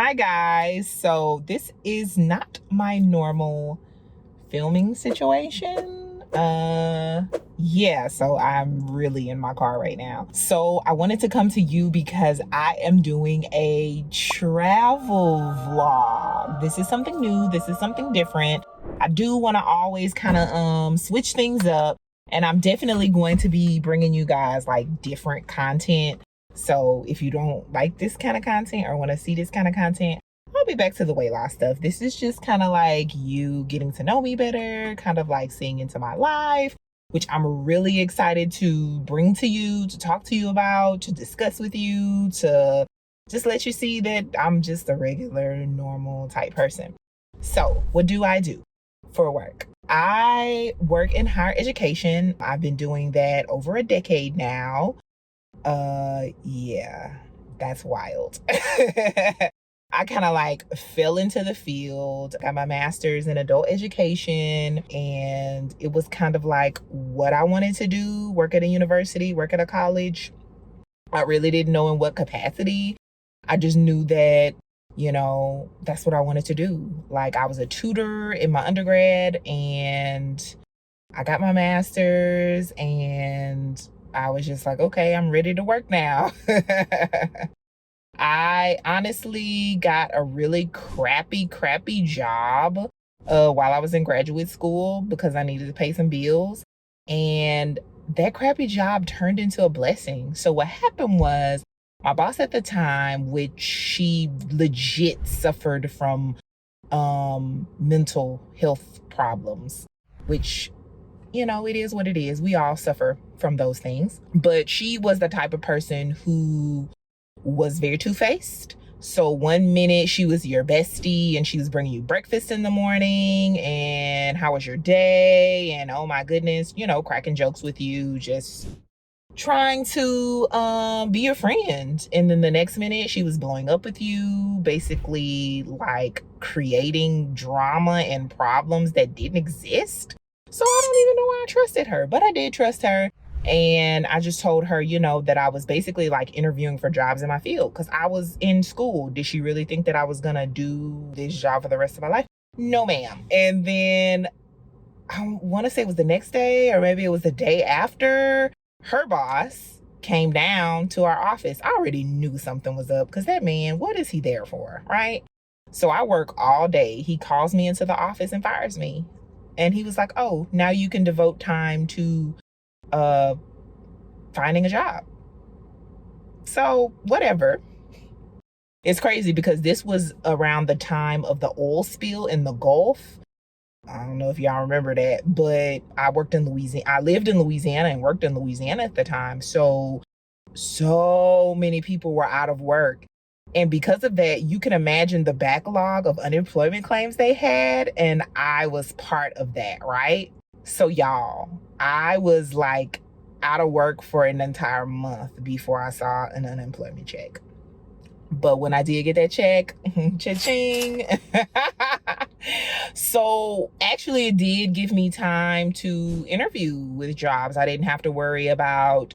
Hi guys, so this is not my normal filming situation. So I'm really in my car right now. So I wanted to come to you because I am doing a travel vlog. This is something new, this is something different. I do want to always kind of switch things up, and I'm definitely going to be bringing you guys like different content. So if you don't like this kind of content or want to see this kind of content, I'll be back to the weight loss stuff. This is just kind of like you getting to know me better, kind of like seeing into my life, which I'm really excited to bring to you, to talk to you about, to discuss with you, to just let you see that I'm just a regular, normal type person. So what do I do for work? I work in higher education. I've been doing that over a decade now. Yeah, that's wild. I kind of like fell into the field, got my master's in adult education, and it was kind of like what I wanted to do, work at a university, work at a college. I really didn't know in what capacity. I just knew that, that's what I wanted to do. Like, I was a tutor in my undergrad, and I got my master's, and I was just like, okay, I'm ready to work now. I honestly got a really crappy job while I was in graduate school because I needed to pay some bills. And that crappy job turned into a blessing. So what happened was my boss at the time, which she legit suffered from mental health problems, which, it is what it is. We all suffer from those things. But she was the type of person who was very two-faced. So one minute she was your bestie and she was bringing you breakfast in the morning and how was your day, and oh my goodness, cracking jokes with you, just trying to be your friend. And then the next minute she was blowing up with you, basically like creating drama and problems that didn't exist. So I don't even know why I trusted her, but I did trust her. And I just told her, that I was basically like interviewing for jobs in my field because I was in school. Did she really think that I was gonna do this job for the rest of my life? No, ma'am. And then I want to say it was the next day or maybe it was the day after, her boss came down to our office. I already knew something was up because that man, what is he there for, right? So I work all day. He calls me into the office and fires me. And he was like, oh, now you can devote time to finding a job. So whatever. It's crazy because this was around the time of the oil spill in the Gulf. I don't know if y'all remember that, but I worked in Louisiana. I lived in Louisiana and worked in Louisiana at the time. So many people were out of work. And because of that, you can imagine the backlog of unemployment claims they had. And I was part of that, right? So y'all, I was like out of work for an entire month before I saw an unemployment check. But when I did get that check, cha-ching. So actually it did give me time to interview with jobs. I didn't have to worry about,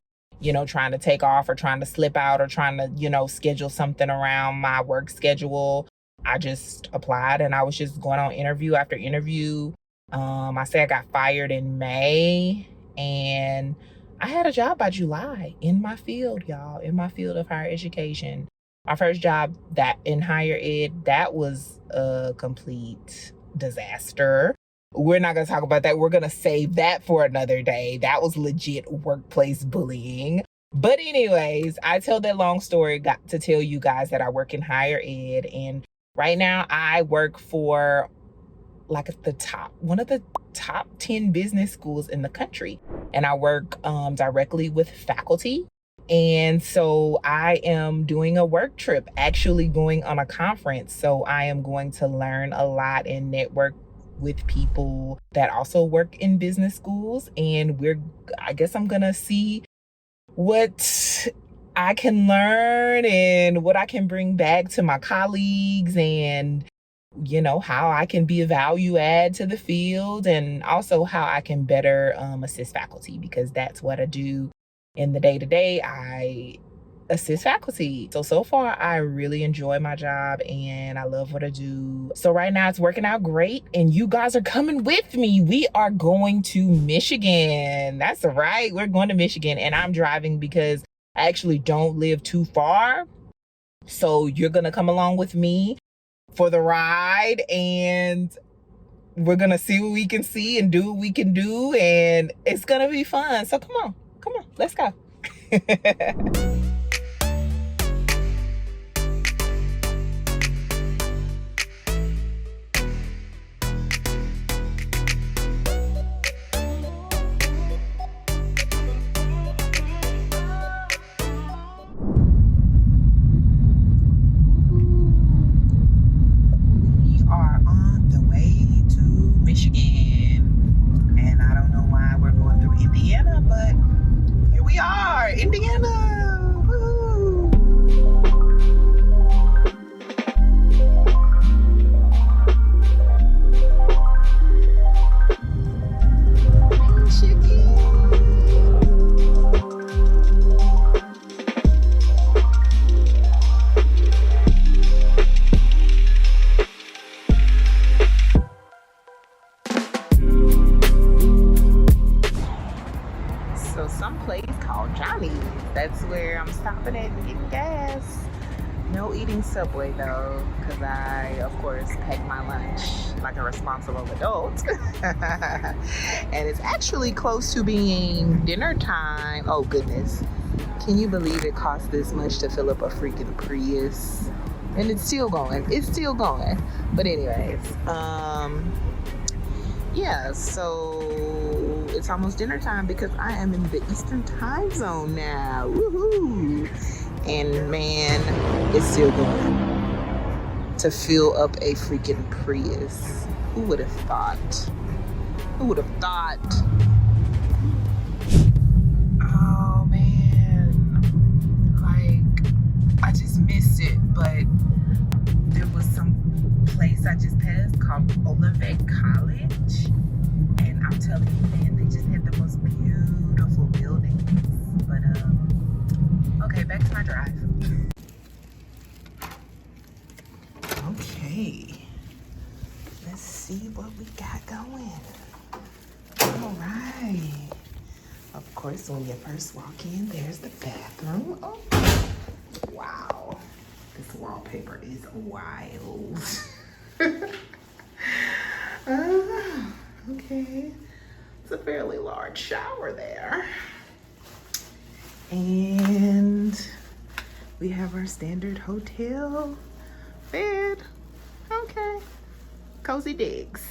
trying to take off or trying to slip out or trying to, schedule something around my work schedule. I just applied and I was just going on interview after interview. I say I got fired in May and I had a job by July in my field, y'all, in my field of higher education. My first job that in higher ed, that was a complete disaster. We're not going to talk about that. We're going to save that for another day. That was legit workplace bullying. But anyways, I tell that long story got to tell you guys that I work in higher ed. And right now I work for like one of the top 10 business schools in the country. And I work directly with faculty. And so I am doing a work trip, actually going on a conference. So I am going to learn a lot and network with people that also work in business schools. And I guess I'm gonna see what I can learn and what I can bring back to my colleagues, and how I can be a value add to the field, and also how I can better assist faculty, because that's what I do in the day-to-day. I assist faculty. So far, I really enjoy my job and I love what I do. So right now it's working out great and you guys are coming with me. We are going to Michigan. That's right, we're going to Michigan and I'm driving because I actually don't live too far. So you're gonna come along with me for the ride and we're gonna see what we can see and do what we can do and it's gonna be fun. So come on, let's go. That's where I'm stopping at and getting gas. No eating Subway though, because I, of course, pack my lunch like a responsible adult. And it's actually close to being dinner time. Oh goodness. Can you believe it costs this much to fill up a freaking Prius? And it's still going. It's still going. But anyways, yeah, so it's almost dinner time because I am in the Eastern time zone now. Woohoo! And man, it's still going to fill up a freaking Prius. Who would have thought? Who would have thought? Oh man, like I just missed it, but there was some place I just passed called Olivet College, and I'm telling you, man, they just had the most beautiful buildings. But okay, back to my drive. Okay, let's see what we got going. All right. Of course, when you first walk in, there's the bathroom. Oh, wow. This wallpaper is wild. Okay. It's a fairly large shower there. And we have our standard hotel bed. Okay. Cozy digs.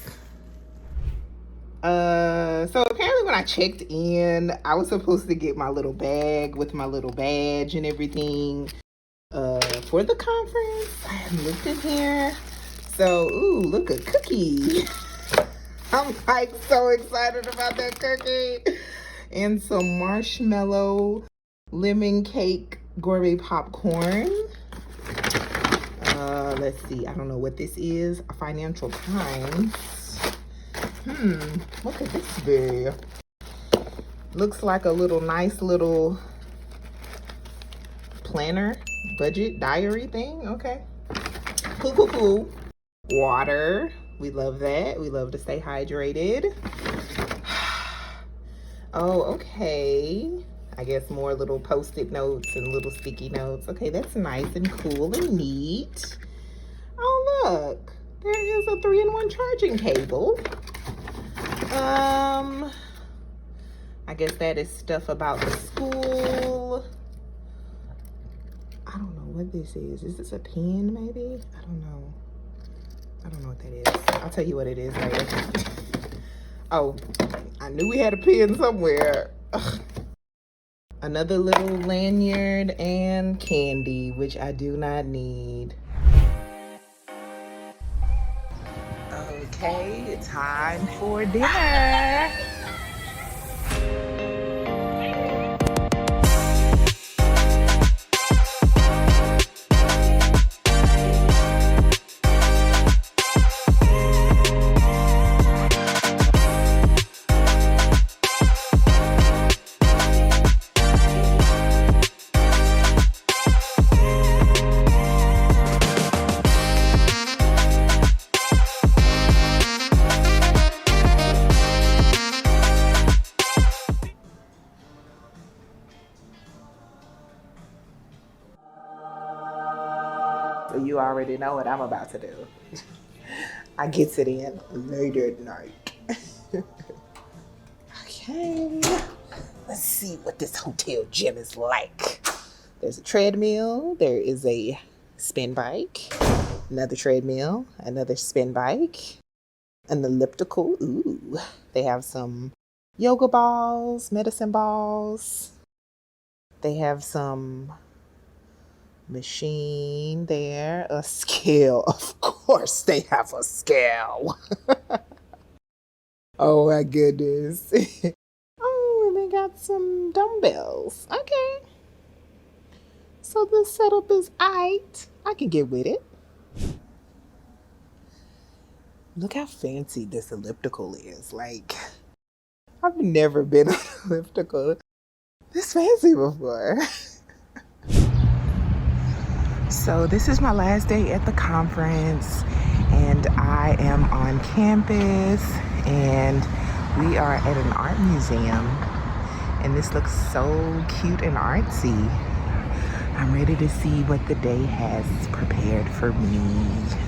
So apparently when I checked in, I was supposed to get my little bag with my little badge and everything for the conference. I looked in here. So, ooh, look, a cookie. I'm like so excited about that cookie. And some marshmallow lemon cake gourmet popcorn. Let's see, I don't know what this is. A Financial Times. What could this be? Looks like a little nice little planner, budget diary thing. Okay. Cool. Water. We love that. We love to stay hydrated. Oh, okay. I guess more little post-it notes and little sticky notes. Okay, that's nice and cool and neat. Oh, look. There is a 3-in-1 charging cable. I guess that is stuff about the school. I don't know what this is. Is this a pen, maybe? I don't know. I don't know what that is. I'll tell you what it is later. Oh, I knew we had a pen somewhere. Ugh. Another little lanyard and candy, which I do not need. Okay, time for dinner. So you already know what I'm about to do. I get it in later at night. Okay, let's see what this hotel gym is like. There's a treadmill, there is a spin bike, another treadmill, another spin bike, an elliptical. Ooh, they have some yoga balls, medicine balls. They have some machine there, a scale. Of course they have a scale. Oh my goodness. Oh, and they got some dumbbells. Okay. So the setup is aight. I can get with it. Look how fancy this elliptical is. Like, I've never been on an elliptical this fancy before. So this is my last day at the conference, and I am on campus, and we are at an art museum, and this looks so cute and artsy. I'm ready to see what the day has prepared for me.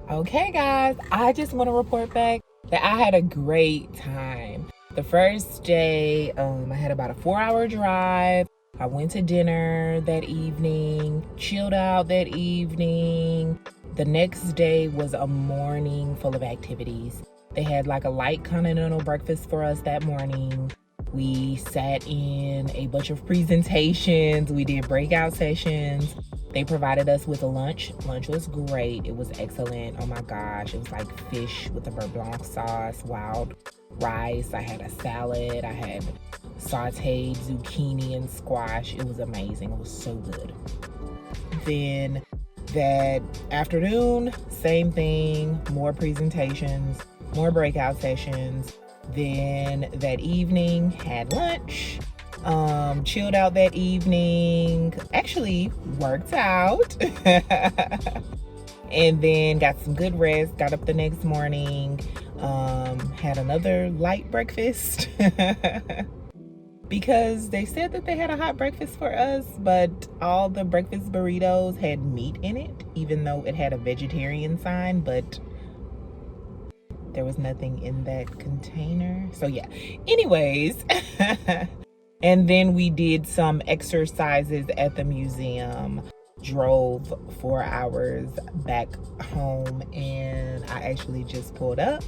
Okay guys, I just want to report back that I had a great time. The first day, I had about a 4-hour drive. I went to dinner that evening, chilled out that evening. The next day was a morning full of activities. They had like a light continental breakfast for us that morning. We sat in a bunch of presentations. We did breakout sessions. They provided us with a lunch. Lunch was great. It was excellent. Oh my gosh. It was like fish with a beurre blanc sauce, wild rice. I had a salad. I had sauteed zucchini and squash. It was amazing. It was so good. Then that afternoon, same thing. More presentations, more breakout sessions. Then that evening, had lunch. Chilled out that evening, actually worked out. And then got some good rest, got up the next morning, had another light breakfast because they said that they had a hot breakfast for us, but all the breakfast burritos had meat in it, even though it had a vegetarian sign, but there was nothing in that container. So yeah, anyways. And then we did some exercises at the museum, drove 4 hours back home, and I actually just pulled up.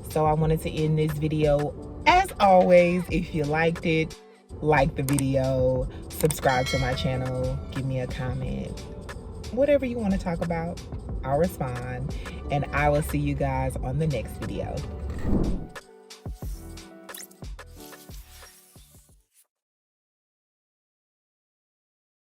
So I wanted to end this video. As always, if you liked it, like the video, subscribe to my channel, give me a comment. Whatever you want to talk about, I'll respond. And I will see you guys on the next video.